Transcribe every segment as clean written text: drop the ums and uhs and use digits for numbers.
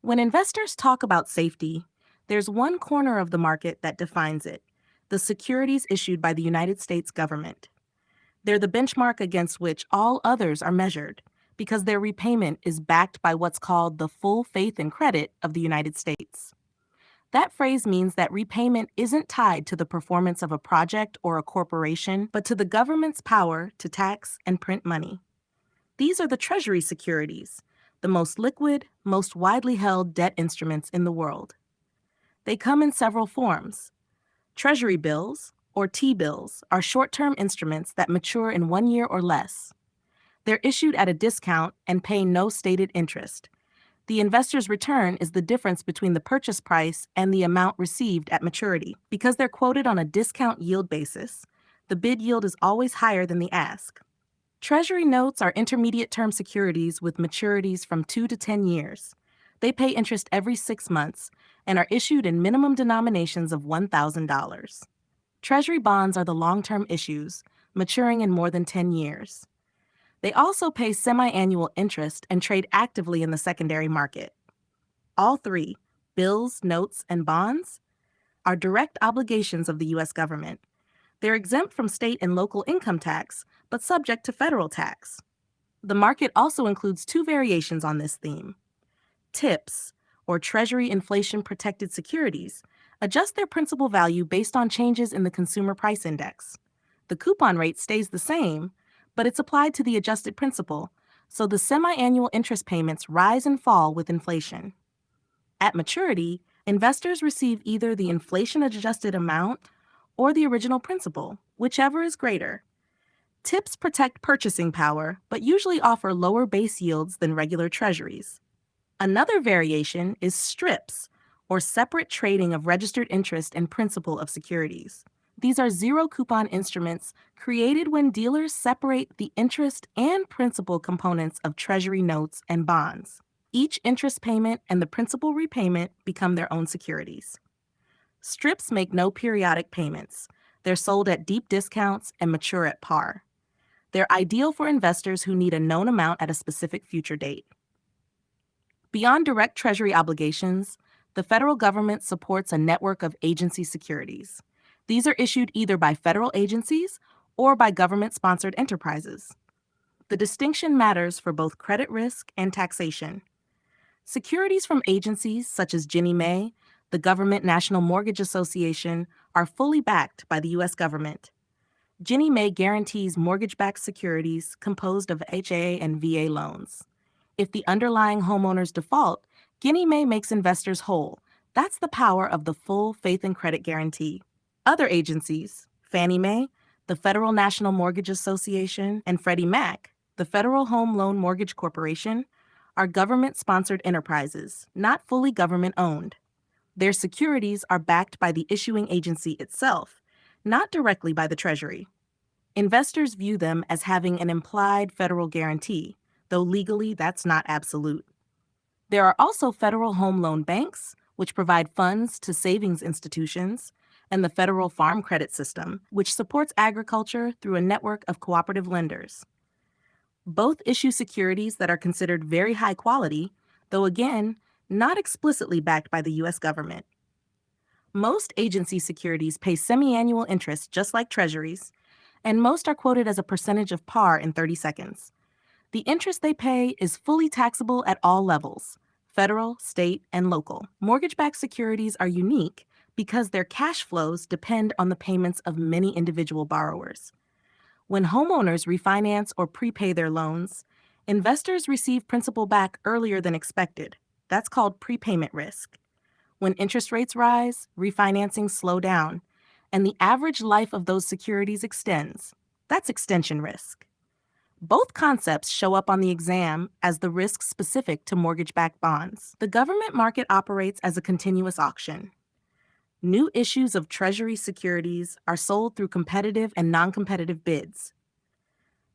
When investors talk about safety, there's one corner of the market that defines it: the securities issued by the United States government. They're the benchmark against which all others are measured because their repayment is backed by what's called the full faith and credit of the United States. That phrase means that repayment isn't tied to the performance of a project or a corporation, but to the government's power to tax and print money. These are the Treasury Securities, the most liquid, most widely held debt instruments in the world. They come in several forms. Treasury bills, or T-bills, are short-term instruments that mature in 1 year or less. They're issued at a discount and pay no stated interest. The investor's return is the difference between the purchase price and the amount received at maturity. Because they're quoted on a discount yield basis, the bid yield is always higher than the ask. Treasury notes are intermediate-term securities with maturities from 2 to 10 years. They pay interest every 6 months and are issued in minimum denominations of $1,000. Treasury bonds are the long-term issues, maturing in more than 10 years. They also pay semi-annual interest and trade actively in the secondary market. All three, bills, notes, and bonds, are direct obligations of the U.S. government. They're exempt from state and local income tax, but subject to federal tax. The market also includes two variations on this theme. TIPS, or Treasury Inflation Protected Securities, adjust their principal value based on changes in the Consumer Price Index. The coupon rate stays the same, but it's applied to the adjusted principal, so the semi-annual interest payments rise and fall with inflation. At maturity, investors receive either the inflation-adjusted amount or the original principal, whichever is greater. TIPS protect purchasing power, but usually offer lower base yields than regular treasuries. Another variation is STRIPS, or separate trading of registered interest and principal of securities. These are zero-coupon instruments created when dealers separate the interest and principal components of treasury notes and bonds. Each interest payment and the principal repayment become their own securities. STRIPS make no periodic payments. They're sold at deep discounts and mature at par. They're ideal for investors who need a known amount at a specific future date. Beyond direct Treasury obligations, the federal government supports a network of agency securities. These are issued either by federal agencies or by government-sponsored enterprises. The distinction matters for both credit risk and taxation. Securities from agencies such as Ginnie Mae, the Government National Mortgage Association, are fully backed by the U.S. government. Ginnie Mae guarantees mortgage-backed securities composed of HA and VA loans. If the underlying homeowners default, Ginnie Mae makes investors whole. That's the power of the full faith and credit guarantee. Other agencies, Fannie Mae, the Federal National Mortgage Association, and Freddie Mac, the Federal Home Loan Mortgage Corporation, are government-sponsored enterprises, not fully government-owned. Their securities are backed by the issuing agency itself, not directly by the Treasury. Investors view them as having an implied federal guarantee, though legally that's not absolute. There are also federal home loan banks, which provide funds to savings institutions, and the Federal Farm Credit System, which supports agriculture through a network of cooperative lenders. Both issue securities that are considered very high quality, though again, not explicitly backed by the U.S. government. Most agency securities pay semi-annual interest just like treasuries, and most are quoted as a percentage of par in 30 seconds. The interest they pay is fully taxable at all levels: federal, state, and local. Mortgage-backed securities are unique because their cash flows depend on the payments of many individual borrowers. When homeowners refinance or prepay their loans, investors receive principal back earlier than expected. That's called prepayment risk. When interest rates rise, refinancings slow down, and the average life of those securities extends. That's extension risk. Both concepts show up on the exam as the risks specific to mortgage-backed bonds. The government market operates as a continuous auction. New issues of Treasury securities are sold through competitive and non-competitive bids.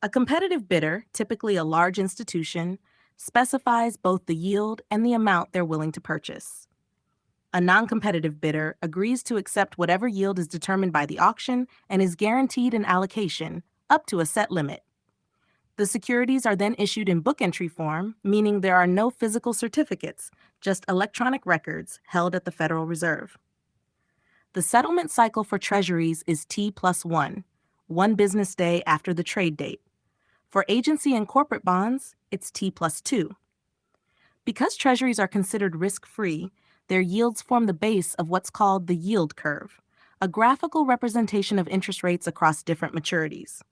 A competitive bidder, typically a large institution, specifies both the yield and the amount they're willing to purchase. A non-competitive bidder agrees to accept whatever yield is determined by the auction and is guaranteed an allocation up to a set limit. The securities are then issued in book entry form, meaning there are no physical certificates, just electronic records held at the Federal Reserve. The settlement cycle for treasuries is T plus 1, one business day after the trade date. For agency and corporate bonds, it's T plus 2. Because treasuries are considered risk-free, their yields form the base of what's called the yield curve, a graphical representation of interest rates across different maturities.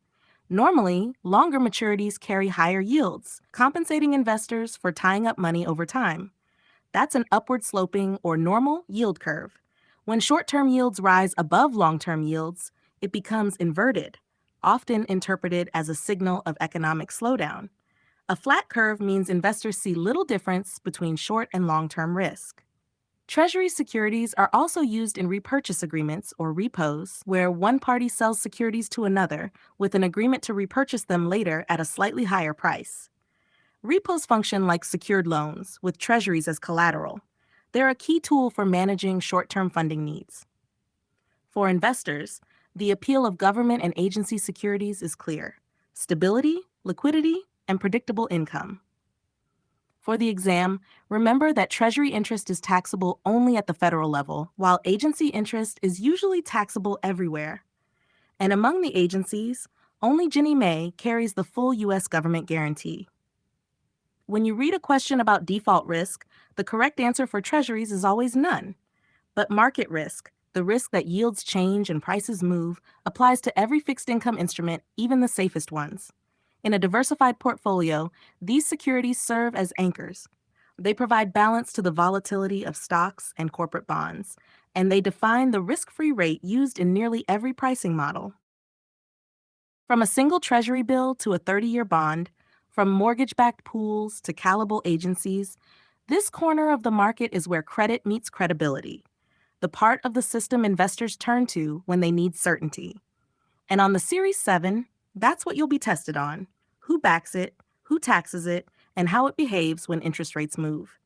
Normally, longer maturities carry higher yields, compensating investors for tying up money over time. That's an upward sloping or normal yield curve. When short-term yields rise above long-term yields, it becomes inverted, often interpreted as a signal of economic slowdown. A flat curve means investors see little difference between short and long-term risk. Treasury securities are also used in repurchase agreements, or repos, where one party sells securities to another with an agreement to repurchase them later at a slightly higher price. Repos function like secured loans, with treasuries as collateral. They're a key tool for managing short-term funding needs. For investors, the appeal of government and agency securities is clear: stability, liquidity, and predictable income. For the exam, remember that Treasury interest is taxable only at the federal level, while agency interest is usually taxable everywhere. And among the agencies, only Ginnie Mae carries the full U.S. government guarantee. When you read a question about default risk, the correct answer for treasuries is always none. But market risk, the risk that yields change and prices move, applies to every fixed income instrument, even the safest ones. In a diversified portfolio, these securities serve as anchors. They provide balance to the volatility of stocks and corporate bonds, and they define the risk-free rate used in nearly every pricing model. From a single treasury bill to a 30-year bond, from mortgage-backed pools to callable agencies, this corner of the market is where credit meets credibility, the part of the system investors turn to when they need certainty. And on the Series 7, that's what you'll be tested on: who backs it, who taxes it, and how it behaves when interest rates move.